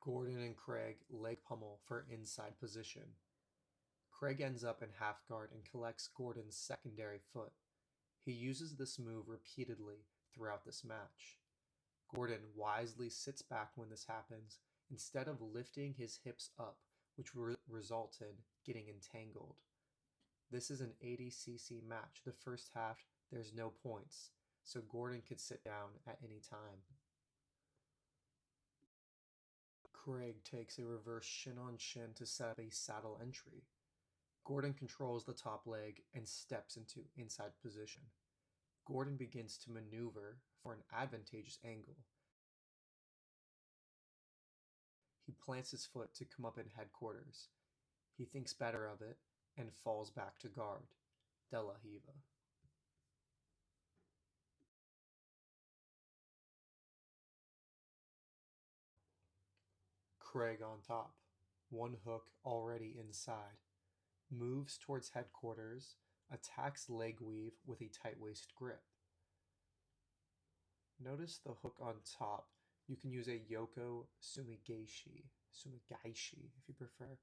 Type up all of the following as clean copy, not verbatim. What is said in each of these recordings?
Gordon and Craig leg pummel for inside position. Craig ends up in half guard and collects Gordon's secondary foot. He uses this move repeatedly throughout this match. Gordon wisely sits back when this happens, instead of lifting his hips up, which results in getting entangled. This is an ADCC match. The first half, there's no points, so Gordon could sit down at any time. Craig takes a reverse shin on shin to set up a saddle entry. Gordon controls the top leg and steps into inside position. Gordon begins to maneuver for an advantageous angle. He plants his foot to come up in headquarters. He thinks better of it and falls back to guard. De La Hiva. Craig on top, one hook already inside, moves towards headquarters, attacks leg weave with a tight waist grip. Notice the hook on top. You can use a Yoko Sumigaishi if you prefer.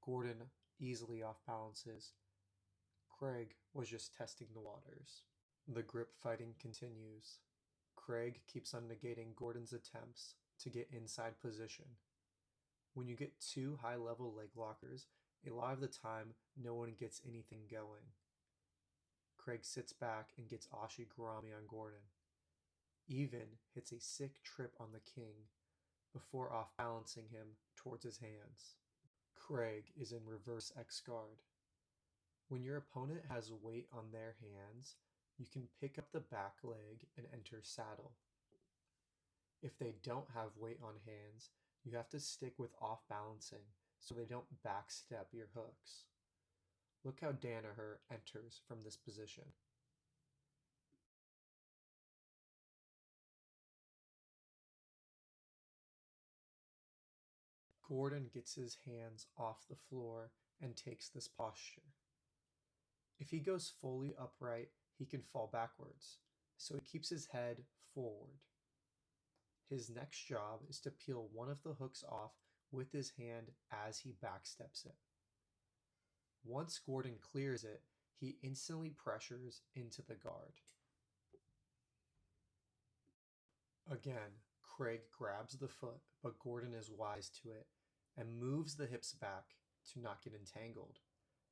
Gordon easily off balances. Craig was just testing the waters. The grip fighting continues. Craig keeps on negating Gordon's attempts to get inside position. When you get two high-level leg lockers, a lot of the time no one gets anything going. Craig sits back and gets Ashigurami on Gordon. Even hits a sick trip on the king before off-balancing him towards his hands. Craig is in reverse X-guard. When your opponent has weight on their hands, you can pick up the back leg and enter saddle. If they don't have weight on hands, you have to stick with off-balancing so they don't backstep your hooks. Look how Danaher enters from this position. Gordon gets his hands off the floor and takes this posture. If he goes fully upright, he can fall backwards, so he keeps his head forward. His next job is to peel one of the hooks off with his hand as he backsteps it. Once Gordon clears it, he instantly pressures into the guard. Again, Craig grabs the foot, but Gordon is wise to it and moves the hips back to not get entangled.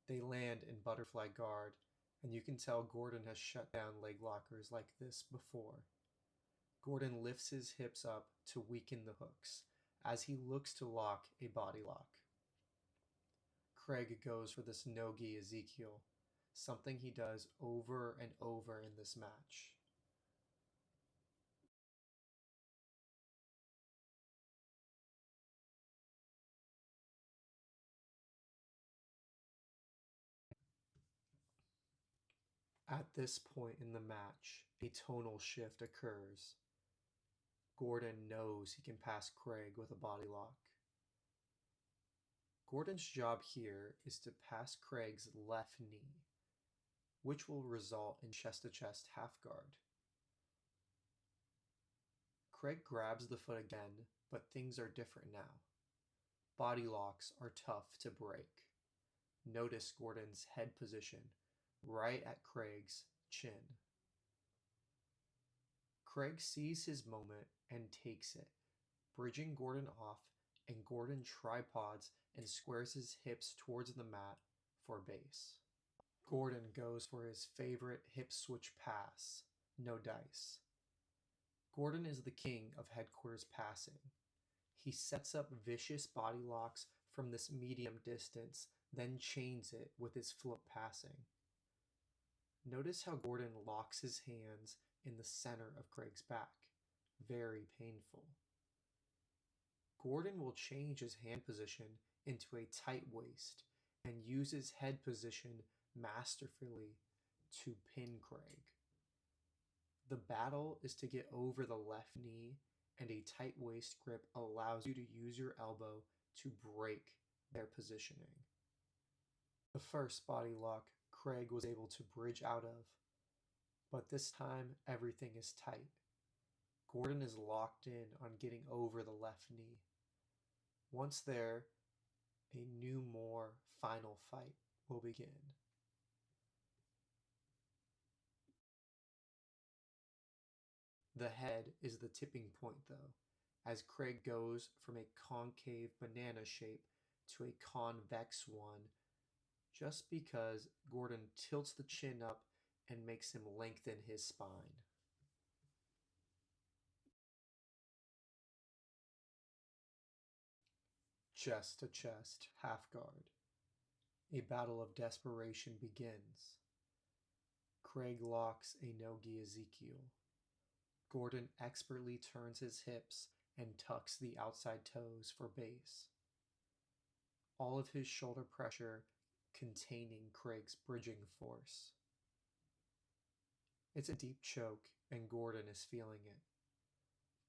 They land in butterfly guard, and you can tell Gordon has shut down leg lockers like this before. Gordon lifts his hips up to weaken the hooks as he looks to lock a body lock. Craig goes for this no-gi Ezekiel, something he does over and over in this match. At this point in the match, a tonal shift occurs. Gordon knows he can pass Craig with a body lock. Gordon's job here is to pass Craig's left knee, which will result in chest-to-chest half guard. Craig grabs the foot again, but things are different now. Body locks are tough to break. Notice Gordon's head position, right at Craig's chin. Craig sees his moment and takes it, bridging Gordon off, and Gordon tripods and squares his hips towards the mat for base. Gordon goes for his favorite hip switch pass, no dice. Gordon is the king of headquarters passing. He sets up vicious body locks from this medium distance, then chains it with his float passing. Notice how Gordon locks his hands in the center of Craig's back. Very painful. Gordon will change his hand position into a tight waist and use his head position masterfully to pin Craig. The battle is to get over the left knee, and a tight waist grip allows you to use your elbow to break their positioning. The first body lock Craig was able to bridge out of, but this time everything is tight. Gordon is locked in on getting over the left knee. Once there, a new, more final fight will begin. The head is the tipping point, though, as Craig goes from a concave banana shape to a convex one, just because Gordon tilts the chin up and makes him lengthen his spine. Chest to chest, half guard. A battle of desperation begins. Craig locks a nogi Ezekiel. Gordon expertly turns his hips and tucks the outside toes for base. All of his shoulder pressure containing Craig's bridging force. It's a deep choke, and Gordon is feeling it.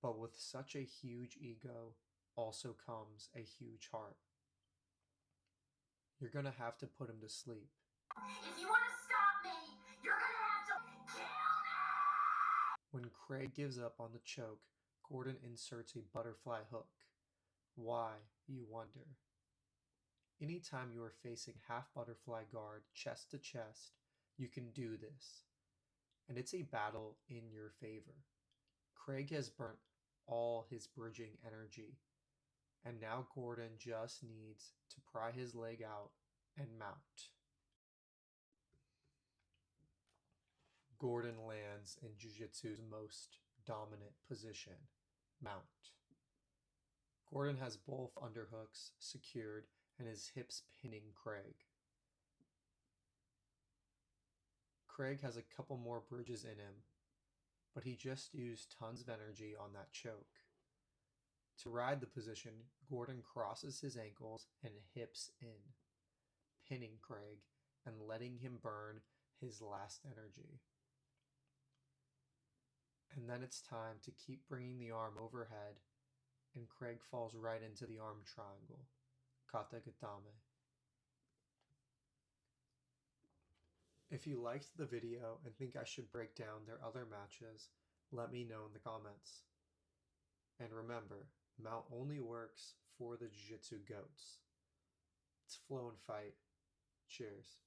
But with such a huge ego also comes a huge heart. You're gonna have to put him to sleep. If you want to stop me, you're gonna have to kill me! When Craig gives up on the choke, Gordon inserts a butterfly hook. Why, you wonder? Anytime you are facing half butterfly guard chest to chest, you can do this. And it's a battle in your favor. Craig has burnt all his bridging energy, and now Gordon just needs to pry his leg out and mount. Gordon lands in Jiu-Jitsu's most dominant position, mount. Gordon has both underhooks secured and his hips pinning Craig. Craig has a couple more bridges in him, but he just used tons of energy on that choke. To ride the position, Gordon crosses his ankles and hips in, pinning Craig and letting him burn his last energy. And then it's time to keep bringing the arm overhead, and Craig falls right into the arm triangle, katagatame. If you liked the video and think I should break down their other matches, let me know in the comments. And remember, mount only works for the Jiu-Jitsu goats. It's flow and fight. Cheers.